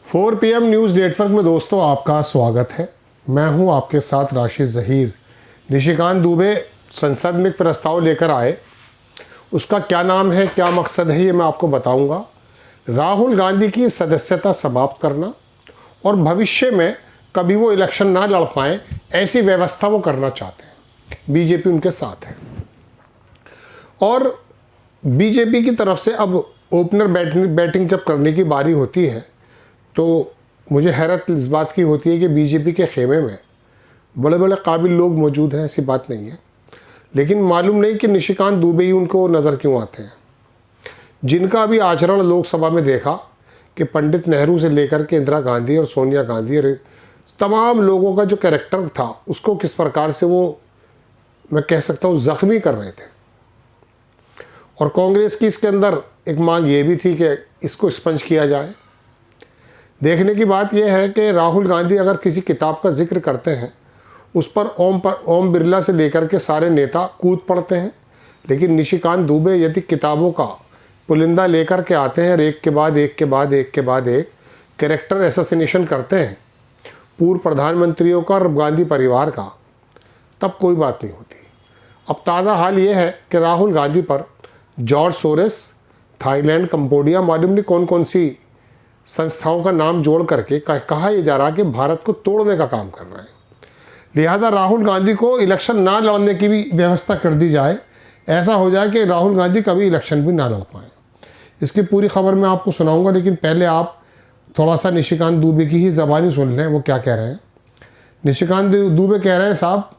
4 PM news network में दोस्तों आपका स्वागत है। मैं हूं आपके साथ राशिद ज़हीर। निशिकांत दुबे संसद में एक प्रस्ताव लेकर आए, उसका क्या नाम है, क्या मकसद है, ये मैं आपको बताऊंगा। राहुल गांधी की सदस्यता समाप्त करना और भविष्य में कभी वो इलेक्शन ना लड़ पाएँ, ऐसी व्यवस्था वो करना चाहते हैं। बीजेपी उनके साथ है और बीजेपी की तरफ से अब ओपनर बैटिंग जब करने की बारी होती है तो मुझे हैरत इस बात की होती है कि बीजेपी के खेमे में बड़े बड़े काबिल लोग मौजूद हैं, ऐसी बात नहीं है, लेकिन मालूम नहीं कि निशिकांत दुबे ही उनको नज़र क्यों आते हैं, जिनका अभी आचरण लोकसभा में देखा कि पंडित नेहरू से लेकर के इंदिरा गांधी और सोनिया गांधी और तमाम लोगों का जो कैरेक्टर था उसको किस प्रकार से वो, मैं कह सकता हूँ, ज़ख्मी कर रहे थे। और कांग्रेस की इसके अंदर एक मांग ये भी थी कि इसको स्पंज किया जाए। देखने की बात यह है कि राहुल गांधी अगर किसी किताब का जिक्र करते हैं उस पर ओम बिरला से लेकर के सारे नेता कूद पड़ते हैं, लेकिन निशिकांत दुबे यदि किताबों का पुलिंदा लेकर के आते हैं और एक के बाद एक कैरेक्टर एसेसिनेशन करते हैं पूर्व प्रधानमंत्रियों का और गांधी परिवार का, तब कोई बात नहीं होती। अब ताज़ा हाल ये है कि राहुल गांधी पर जॉर्ज सोरेस, थाईलैंड, कंबोडिया, मालूम नहीं कौन कौन सी संस्थाओं का नाम जोड़ करके कहा यह जा रहा कि भारत को तोड़ने का काम कर रहे हैं। लिहाजा राहुल गांधी को इलेक्शन ना लड़ने की भी व्यवस्था कर दी जाए, ऐसा हो जाए कि राहुल गांधी कभी इलेक्शन भी ना लड़ पाए। इसकी पूरी खबर मैं आपको सुनाऊंगा, लेकिन पहले आप थोड़ा सा निशिकांत दुबे की ही ज़बानी सुन लें, वो क्या कह रहे हैं। निशिकांत दुबे कह रहे हैं साहब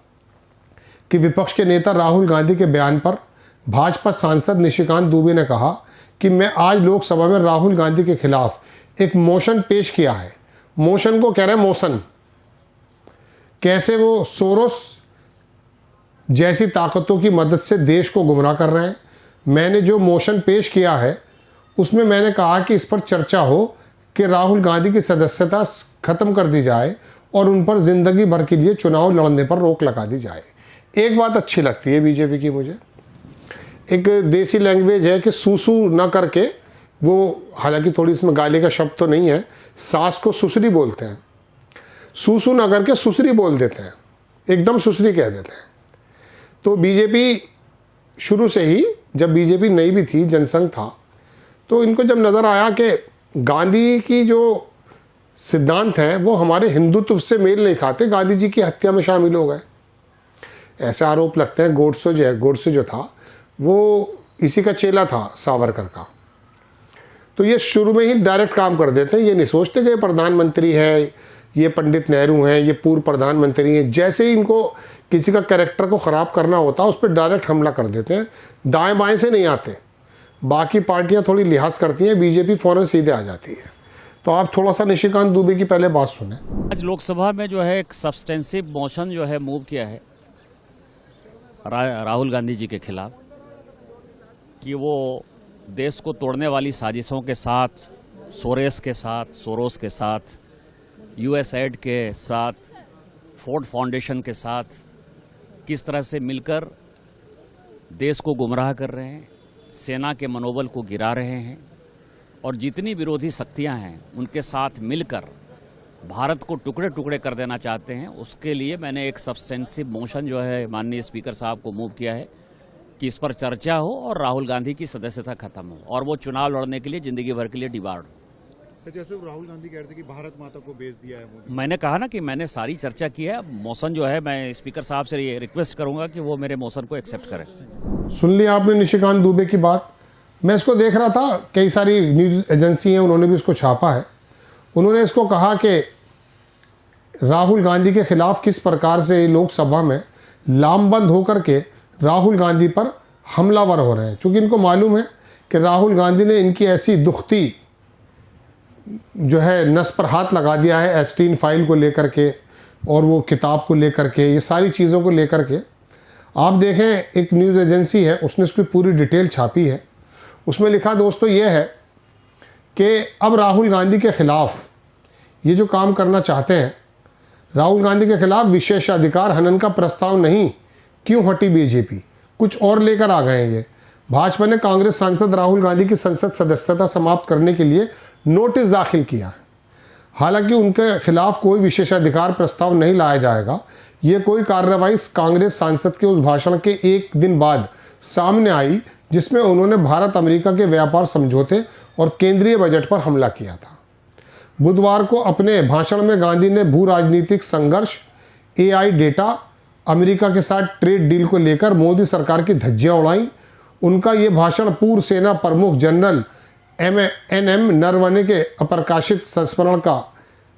कि विपक्ष के नेता राहुल गांधी के बयान पर भाजपा सांसद निशिकांत दुबे ने कहा कि मैं आज लोकसभा में राहुल गांधी के खिलाफ एक मोशन पेश किया है। मोशन को कह रहे हैं मोशन, कैसे वो सोरोस जैसी ताकतों की मदद से देश को गुमराह कर रहे हैं। मैंने जो मोशन पेश किया है उसमें मैंने कहा कि इस पर चर्चा हो कि राहुल गांधी की सदस्यता खत्म कर दी जाए और उन पर ज़िंदगी भर के लिए चुनाव लड़ने पर रोक लगा दी जाए। एक बात अच्छी लगती है बीजेपी की मुझे, एक देसी लैंग्वेज है कि सूसू ना करके, वो हालांकि थोड़ी इसमें गाली का शब्द तो नहीं है, सास को सुसरी बोलते हैं, सूसू ना करके सुसरी बोल देते हैं, एकदम सुसरी कह देते हैं। तो बीजेपी शुरू से ही, जब बीजेपी नई भी थी, जनसंघ था, तो इनको जब नज़र आया कि गांधी की जो सिद्धांत हैं वो हमारे हिंदुत्व से मेल नहीं खाते, गांधी जी की हत्या में शामिल हो गए, ऐसे आरोप लगते हैं। गोडसे जो था वो इसी का चेला था, सावरकर का। तो ये शुरू में ही डायरेक्ट काम कर देते हैं, ये नहीं सोचते कि ये प्रधानमंत्री है, ये पंडित नेहरू हैं, ये पूर्व प्रधानमंत्री हैं। जैसे ही इनको किसी का कैरेक्टर को ख़राब करना होता है उस पर डायरेक्ट हमला कर देते हैं, दाएं बाएं से नहीं आते। बाकी पार्टियां थोड़ी लिहाज करती हैं, बीजेपी फ़ौरन सीधे आ जाती है। तो आप थोड़ा सा निशिकांत दुबे की पहले बात सुने। आज लोकसभा में जो है एक सब्सटेंसिव मोशन जो है मूव किया है राहुल गांधी जी के खिलाफ कि वो देश को तोड़ने वाली साजिशों के साथ, सोरोस के साथ, यूएसएड के साथ, फोर्ड फाउंडेशन के साथ किस तरह से मिलकर देश को गुमराह कर रहे हैं, सेना के मनोबल को गिरा रहे हैं और जितनी विरोधी शक्तियां हैं उनके साथ मिलकर भारत को टुकड़े टुकड़े कर देना चाहते हैं। उसके लिए मैंने एक सब्सटेंसिव मोशन जो है माननीय स्पीकर साहब को मूव किया है कि इस पर चर्चा हो और राहुल गांधी की सदस्यता खत्म हो और वो चुनाव लड़ने के लिए जिंदगी भर के लिए डिबार्ड हो। जैसे राहुल गांधी कहते हैं कि भारत माता को बेच दिया है मोदी। मैंने कहा ना कि मैंने सारी चर्चा की है। मोशन जो है मैं स्पीकर साहब से ये रिक्वेस्ट करूंगा कि वो मेरे मोशन को एक्सेप्ट करें। सुन लिया आपने निशिकांत दुबे की बात। मैं इसको देख रहा था, कई सारी न्यूज़ एजेंसी हैं, उन्होंने भी इसको छापा है। उन्होंने इसको कहा कि राहुल गांधी के खिलाफ किस प्रकार से लोकसभा में लामबंद होकर के राहुल गांधी पर हमलावर हो रहे हैं, क्योंकि इनको मालूम है कि राहुल गांधी ने इनकी ऐसी दुखती जो है नस पर हाथ लगा दिया है, एप्स्टीन फाइल को लेकर के और वो किताब को लेकर के, ये सारी चीज़ों को लेकर के। आप देखें, एक न्यूज़ एजेंसी है उसने इसकी पूरी डिटेल छापी है। उसमें लिखा दोस्तों ये है कि अब राहुल गांधी के ख़िलाफ़ ये जो काम करना चाहते हैं, राहुल गांधी के खिलाफ विशेषाधिकार हनन का प्रस्ताव नहीं, क्यों हटी बीजेपी, कुछ और लेकर आ गए हैं ये। भाजपा ने कांग्रेस सांसद राहुल गांधी की संसद सदस्यता समाप्त करने के लिए नोटिस दाखिल किया है। हालांकि उनके खिलाफ कोई विशेषाधिकार प्रस्ताव नहीं लाया जाएगा। ये कोई कार्रवाई कांग्रेस सांसद के उस भाषण के एक दिन बाद सामने आई जिसमें उन्होंने भारत अमेरिका के व्यापार समझौते और केंद्रीय बजट पर हमला किया था। बुधवार को अपने भाषण में गांधी ने भू राजनीतिक संघर्ष, AI डेटा, अमेरिका के साथ ट्रेड डील को लेकर मोदी सरकार की धज्जियां उड़ाई। उनका ये भाषण पूर्व सेना प्रमुख जनरल NM नरवणे के अप्रकाशित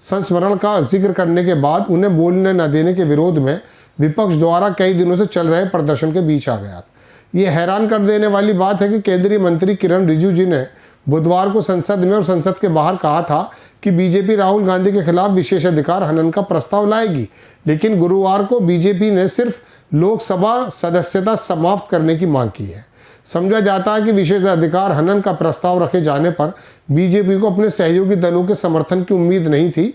संस्मरण का जिक्र करने के बाद उन्हें बोलने न देने के विरोध में विपक्ष द्वारा कई दिनों से चल रहे प्रदर्शन के बीच आ गया। ये हैरान कर देने वाली बात है कि केंद्रीय मंत्री किरण रिजिजू जी ने बुधवार को संसद में और संसद के बाहर कहा था कि बीजेपी राहुल गांधी के खिलाफ विशेषाधिकार हनन का प्रस्ताव लाएगी, लेकिन गुरुवार को बीजेपी ने सिर्फ लोकसभा सदस्यता समाप्त करने की मांग की है। समझा जाता है कि विशेषाधिकार हनन का प्रस्ताव रखे जाने पर बीजेपी को अपने सहयोगी दलों के समर्थन की उम्मीद नहीं थी।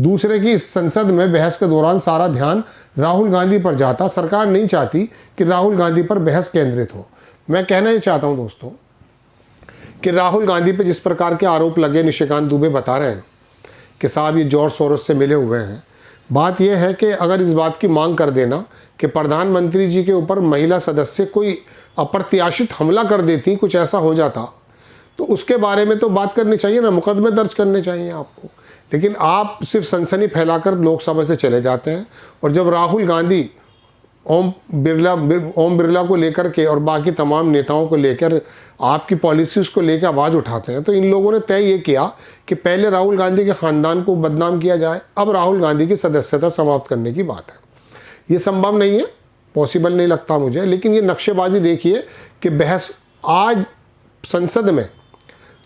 दूसरे की इस संसद में बहस के दौरान सारा ध्यान राहुल गांधी पर जाता। सरकार नहीं चाहती कि राहुल गांधी पर बहस केंद्रित हो। मैं कहना ही चाहता हूं दोस्तों कि राहुल गांधी पर जिस प्रकार के आरोप लगे, निशिकांत दुबे बता रहे हैं कि साहब ये जॉर्ज सोरोस से मिले हुए हैं। बात यह है कि अगर इस बात की मांग कर देना कि प्रधानमंत्री जी के ऊपर महिला सदस्य कोई अप्रत्याशित हमला कर देती, कुछ ऐसा हो जाता, तो उसके बारे में तो बात करनी चाहिए ना, मुकदमे दर्ज करने चाहिए आपको। लेकिन आप सिर्फ सनसनी फैलाकर लोकसभा से चले जाते हैं। और जब राहुल गांधी ओम बिरला को लेकर के और बाकी तमाम नेताओं को लेकर आपकी पॉलिसीज़ को लेकर आवाज़ उठाते हैं, तो इन लोगों ने तय ये किया कि पहले राहुल गांधी के ख़ानदान को बदनाम किया जाए, अब राहुल गांधी की सदस्यता समाप्त करने की बात है। ये संभव नहीं है, पॉसिबल नहीं लगता मुझे। लेकिन ये नक्शेबाजी देखिए कि बहस आज संसद में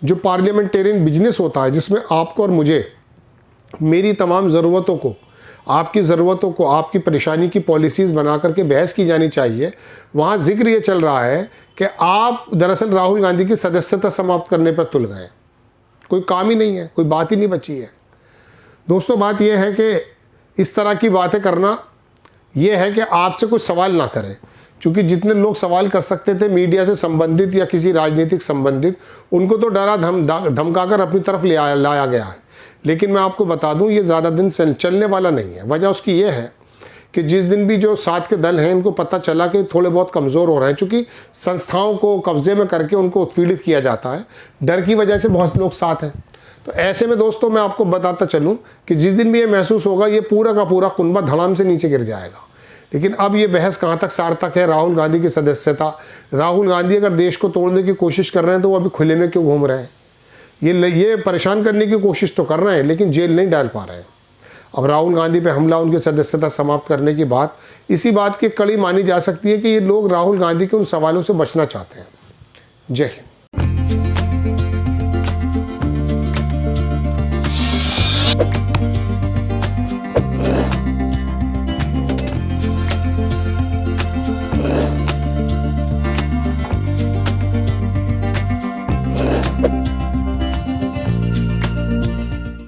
जो पार्लियामेंटेरियन बिजनेस होता है, जिसमें आपको और मुझे मेरी तमाम ज़रूरतों को, आपकी ज़रूरतों को, आपकी परेशानी की पॉलिसीज़ बना करके बहस की जानी चाहिए, वहाँ जिक्र ये चल रहा है कि आप दरअसल राहुल गांधी की सदस्यता समाप्त करने पर तुल गए। कोई काम ही नहीं है, कोई बात ही नहीं बची है। दोस्तों बात यह है कि इस तरह की बातें करना ये है कि आपसे कुछ सवाल ना करें, क्योंकि जितने लोग सवाल कर सकते थे मीडिया से संबंधित या किसी राजनीतिक संबंधित, उनको तो डरा धमकाकर अपनी तरफ लाया गया है। लेकिन मैं आपको बता दूं ये ज़्यादा दिन चलने वाला नहीं है। वजह उसकी ये है कि जिस दिन भी जो साथ के दल हैं इनको पता चला कि थोड़े बहुत कमज़ोर हो रहे हैं, चूँकि संस्थाओं को कब्जे में करके उनको उत्पीड़ित किया जाता है, डर की वजह से बहुत लोग साथ हैं। तो ऐसे में दोस्तों मैं आपको बताता चलूं कि जिस दिन भी ये महसूस होगा ये पूरा का पूरा कुनबा धड़ाम से नीचे गिर जाएगा। लेकिन अब ये बहस कहाँ तक सार्थक है, राहुल गांधी की सदस्यता, राहुल गांधी अगर देश को तोड़ने की कोशिश कर रहे हैं तो वो अभी खुले में क्यों घूम रहे हैं? ये परेशान करने की कोशिश तो कर रहे हैं लेकिन जेल नहीं डाल पा रहे हैं। अब राहुल गांधी पे हमला, उनकी सदस्यता समाप्त करने की बात, इसी बात की कड़ी मानी जा सकती है कि ये लोग राहुल गांधी के उन सवालों से बचना चाहते हैं। जय हिंद।